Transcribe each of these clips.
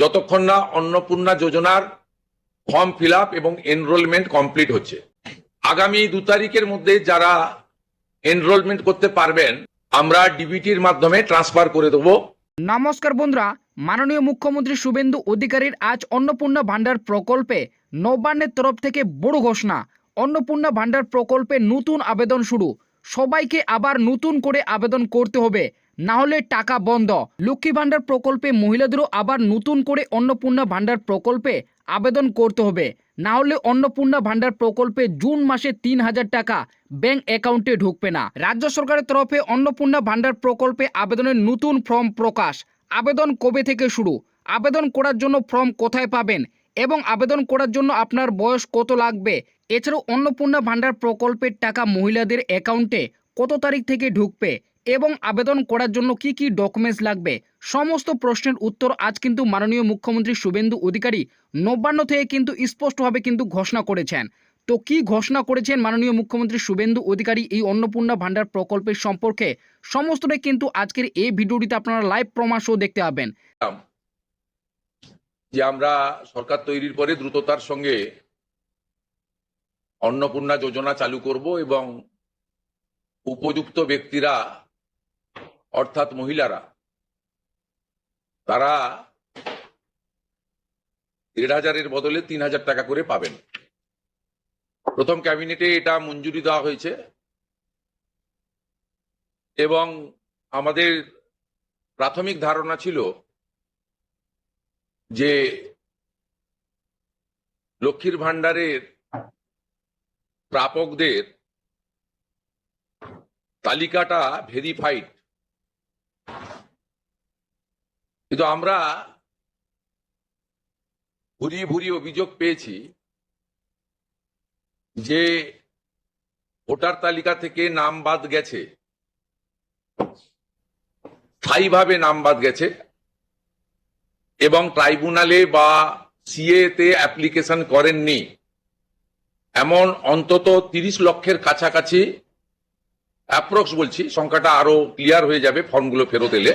যতক্ষণ না অন্নপূর্ণা যোজনার ফর্ম ফিল আপ এবং এনরোলমেন্ট কমপ্লিট হচ্ছে। আগামী 2 তারিখের মধ্যে যারা এনরোলমেন্ট করতে পারবেন আমরা ডিবিটির মাধ্যমে ট্রান্সফার করে দেবো। নমস্কার বন্ধুরা, মাননীয় মুখ্যমন্ত্রী শুভেন্দু অধিকারীর আজ অন্নপূর্ণা ভান্ডার প্রকল্পে নবান্নের তরফ থেকে বড় ঘোষণা। অন্নপূর্ণা ভান্ডার প্রকল্পে নতুন আবেদন শুরু। সবাইকে আবার নতুন করে আবেদন করতে হবে, না হলে টাকা বন্ধ। লক্ষ্মী ভান্ডার প্রকল্পে মহিলাদেরও আবার নতুন করে অন্নপূর্ণা ভান্ডার প্রকল্পে আবেদন করতে হবে, না হলে অন্নপূর্ণা ভান্ডার প্রকল্পে জুন মাসে 3000 টাকা ব্যাংক অ্যাকাউন্টে ঢুকবে না। রাজ্য সরকারের তরফে অন্নপূর্ণা ভান্ডার প্রকল্পে আবেদনের নতুন ফর্ম প্রকাশ। আবেদন কবে থেকে শুরু, আবেদন করার জন্য ফর্ম কোথায় পাবেন এবং আবেদন করার জন্য আপনার বয়স কত লাগবে, এছাড়াও অন্নপূর্ণা ভান্ডার প্রকল্পের টাকা মহিলাদের অ্যাকাউন্টে কত তারিখ থেকে ঢুকবে এবং আবেদন করার জন্য কি কি ডকুমেন্টস লাগবে, সমস্ত প্রশ্নের উত্তর আজ কিন্তু মাননীয় মুখ্যমন্ত্রী শুভেন্দু অধিকারী নবান্ন থেকে কিন্তু স্পষ্টভাবে কিন্তু ঘোষণা করেছেন। তো কি ঘোষণা করেছেন মাননীয় মুখ্যমন্ত্রী শুভেন্দু অধিকারী এই অন্নপূর্ণা ভান্ডার প্রকল্পের সম্পর্কে সমস্তটাই কিন্তু আজকের এই ভিডিওটিতে আপনারা লাইভ প্রমাণ সহ দেখতে পাবেন। যে আমরা সরকার তৈরির পরে দ্রুততার সঙ্গে অন্নপূর্ণা যোজনা চালু করব এবং উপযুক্ত ব্যক্তিরা অর্থাৎ মহিলারা তারা 1500-এর বদলে 3000 টাকা করে পাবেন। প্রথম ক্যাবিনেটে এটা মঞ্জুরি দেওয়া হয়েছে এবং আমাদের প্রাথমিক ধারণা ছিল যে লক্ষ্মীর ভান্ডারের প্রাপকদের তালিকাটা ভেরিফাইড, কিন্তু আমরা ভুরিয়ে ভুরিয়ে অভিযোগ পেয়েছি যে ভোটার তালিকা থেকে নাম বাদ গেছে, স্থায়ীভাবে নাম বাদ গেছে এবং ট্রাইব্যুনালে বা সিএ তে অ্যাপ্লিকেশন করেননি এমন অন্তত 30 লক্ষের কাছাকাছি, অ্যাপ্রক্স বলছি, সংখ্যাটা আরো ক্লিয়ার হয়ে যাবে ফর্মগুলো ফেরত এলে,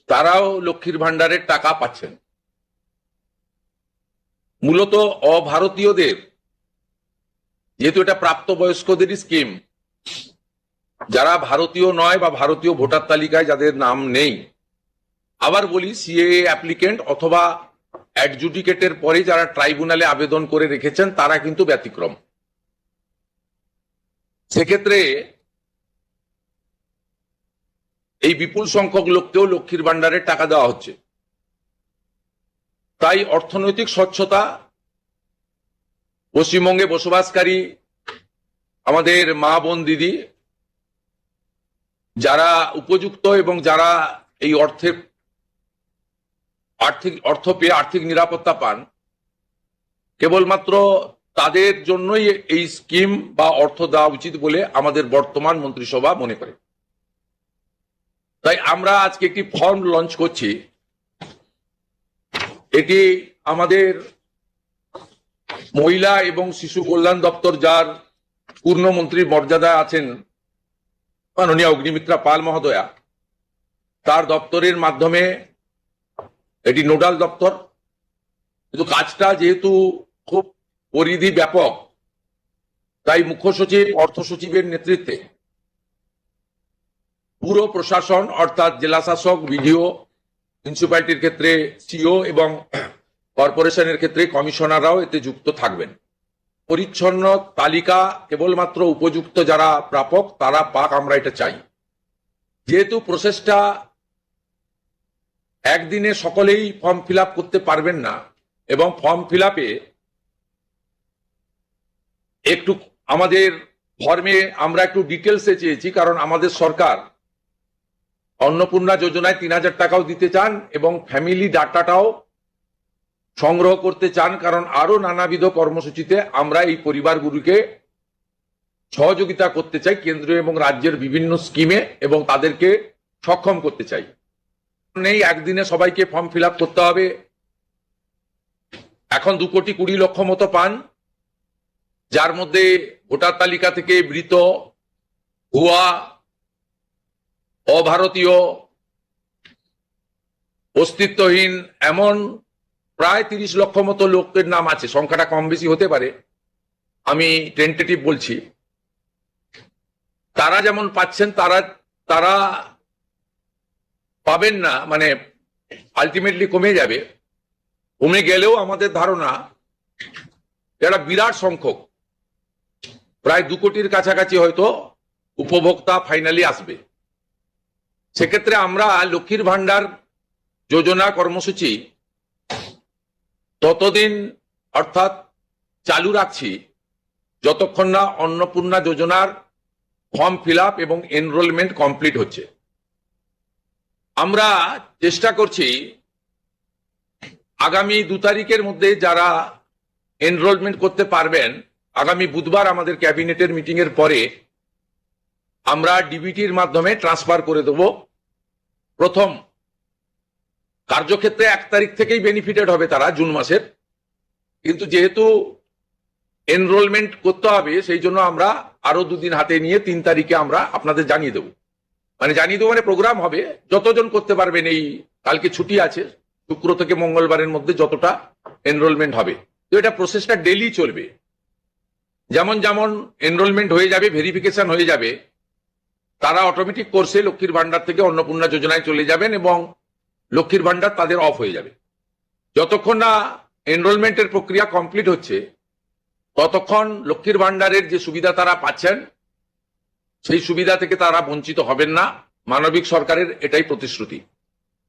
তারাও লক্ষ্মীর ভান্ডারের টাকা পাচ্ছেন। মূলত অভারতীয়দের, যেহেতু এটা প্রাপ্তবয়স্কদেরই স্কিম, যারা ভারতীয় নয় বা ভারতীয় ভোটার তালিকায় যাদের নাম নেই, আবার বলি সিএএ অ্যাপ্লিকেন্ট অথবা অ্যাডজুডিকেটের পরে যারা ট্রাইব্যুনালে আবেদন করে রেখেছেন তারা কিন্তু ব্যতিক্রম। সেক্ষেত্রে এই বিপুল সংখ্যক লোককেও লক্ষ্মীর ভান্ডারের টাকা দেওয়া হচ্ছে। তাই অর্থনৈতিক স্বচ্ছতা, পশ্চিমবঙ্গে বসবাসকারী আমাদের মা বোন দিদি যারা উপযুক্ত এবং যারা এই অর্থ পেয়ে আর্থিক নিরাপত্তা পান, কেবলমাত্র তাদের জন্যই এই স্কিম বা অর্থ দেওয়া উচিত বলে আমাদের বর্তমান মন্ত্রিসভা মনে করে। তাই আমরা আজকে একটি ফর্ম লঞ্চ করছি। এটি আমাদের মহিলা এবং শিশু কল্যাণ দপ্তর, যার পূর্ণমন্ত্রীর মর্যাদায় আছেন মাননীয় অগ্নিমিত্রা পাল মহোদয়া, তার দপ্তরের মাধ্যমে এটি নোডাল দপ্তর, কিন্তু কাজটা যেহেতু খুব পরিধি ব্যাপক, তাই মুখ্য সচিব, অর্থ সচিবের নেতৃত্বে পুরো প্রশাসন অর্থাৎ জেলা শাসক, বিডিও, মিউনিসিপ্যালিটির ক্ষেত্রে সিও এবং কর্পোরেশনের ক্ষেত্রে কমিশনাররাও এতে যুক্ত থাকবেন। পরিচ্ছন্ন তালিকা, কেবলমাত্র উপযুক্ত যারা প্রাপক তারা পাক, আমরা এটা চাই। যেহেতু প্রসেসটা একদিনে সকলেই ফর্ম ফিল আপ করতে পারবেন না এবং ফর্ম ফিল আপে একটু আমাদের ফর্মে আমরা একটু ডিটেলসে চেয়েছি, কারণ আমাদের সরকার অন্নপূর্ণা যোজনায় 3000 টাকাও দিতে চান এবং ফ্যামিলি ডাটাটাও সংগ্রহ করতে চান, কারণ আরো নানাবিধ কর্মসূচিতে আমরা এই পরিবারগুলিকে সহযোগিতা করতে চাই কেন্দ্রীয় এবং রাজ্যের বিভিন্ন স্কিমে এবং তাদেরকে সক্ষম করতে চাই। নেই একদিনে সবাইকে ফর্ম ফিল আপ করতে হবে। এখন 2,20,00,000 মতো পান, যার মধ্যে ভোটার তালিকা থেকে মৃত, ভুয়া, অভারতীয় অস্তিত্বহীন এমন প্রায় 30 লক্ষ মতো লোকের নাম আছে, সংখ্যাটা কম বেশি হতে পারে, আমি টেন্টেটিভ বলছি। তারা যেমন পাচ্ছেন তারা পাবেন না, মানে আলটিমেটলি কমে যাবে। কমে গেলেও আমাদের ধারণা যারা বিরাট সংখ্যক, প্রায় 2 কোটির কাছাকাছি হয়তো উপভোক্তা ফাইনালি আসবে। সেক্ষেত্রে আমরা লক্ষ্মীর ভান্ডার যোজনা কর্মসূচি ততদিন অর্থাৎ চালু রাখছি যতক্ষণ না অন্নপূর্ণা যোজনার ফর্ম ফিল আপ এবং এনরোলমেন্ট কমপ্লিট হচ্ছে। আমরা চেষ্টা করছি আগামী 2 তারিখের মধ্যে যারা এনরোলমেন্ট করতে পারবেন, আগামী বুধবার আমাদের ক্যাবিনেটের মিটিং এর পরে আমরা ডিবিটির মাধ্যমে ট্রান্সফার করে দেব। প্রথম কার্যক্ষেত্রে 1 তারিখ থেকেই বেনিফিটেড হবে তারা, জুন মাসের, কিন্তু যেহেতু এনরোলমেন্ট করতে হবে সেই জন্য আমরা আরো 2 দিন হাতে নিয়ে 3 তারিখে আমরা আপনাদের জানিয়ে দেব। মানে প্রোগ্রাম হবে, যতজন করতে পারবেন, এই কালকে ছুটি আছে, শুক্র থেকে মঙ্গলবারের মধ্যে যতটা এনরোলমেন্ট হবে। তো এটা প্রসেসটা ডেলি চলবে। যেমন যেমন এনরোলমেন্ট হয়ে যাবে, ভেরিফিকেশন হয়ে যাবে, তারা অটোমেটিক কোর্সে লক্ষ্মীর ভান্ডার থেকে অন্নপূর্ণা যোজনায় চলে যাবেন এবং লক্ষ্মীর ভান্ডার তাদের অফ হয়ে যাবে। যতক্ষণ না এনরোলমেন্টের প্রক্রিয়া কমপ্লিট হচ্ছে ততক্ষণ লক্ষ্মীর ভান্ডারের যে সুবিধা তারা পাচ্ছেন সেই সুবিধা থেকে তারা বঞ্চিত হবেন না। মানবিক সরকারের এটাই প্রতিশ্রুতি।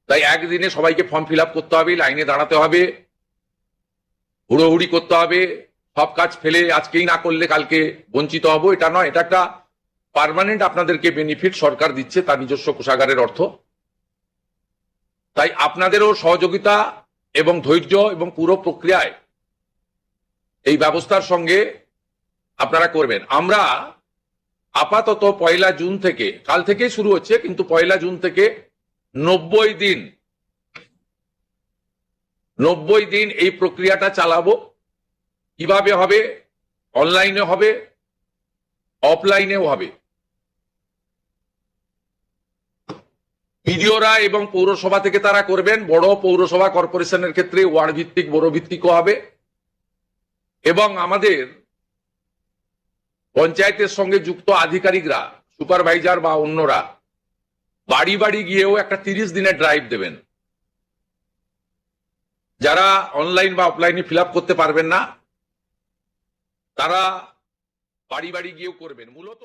তাই একদিনে সবাইকে ফর্ম ফিল আপ করতে হবে, লাইনে দাঁড়াতে হবে, হুড়োহুড়ি করতে হবে, সব কাজ ফেলে আজকেই না করলে কালকে বঞ্চিত হব, এটা নয়। এটা একটা পার্মানেন্ট আপনাদেরকে বেনিফিট সরকার দিচ্ছে তার নিজস্ব কোষাগারের অর্থ। তাই আপনাদেরও সহযোগিতা এবং ধৈর্য এবং পুরো প্রক্রিয়ায় এই ব্যবস্থার সঙ্গে আপনারা করবেন। আমরা আপাতত 1 জুন থেকে, কাল থেকেই শুরু হচ্ছে, কিন্তু 1 জুন থেকে 90 দিন এই প্রক্রিয়াটা চালাবো। কিভাবে হবে? অনলাইনে হবে, অফলাইনেও হবে। বিডিওরা এবং পৌরসভা থেকে তারা করবেন। বড় পৌরসভা কর্পোরেশনের ক্ষেত্রে ওয়ার্ড ভিত্তিক, বড় ভিত্তিকও হবে। এবং আমাদের পঞ্চায়েতের সঙ্গে যুক্ত আধিকারিকরা, সুপারভাইজার বা অন্যরা বাড়ি বাড়ি গিয়েও একটা 30 দিনের ড্রাইভ দেবেন। যারা অনলাইন বা অফলাইনে ফিল আপ করতে পারবেন না তারা বাড়ি বাড়ি গিয়েও করবেন। মূলত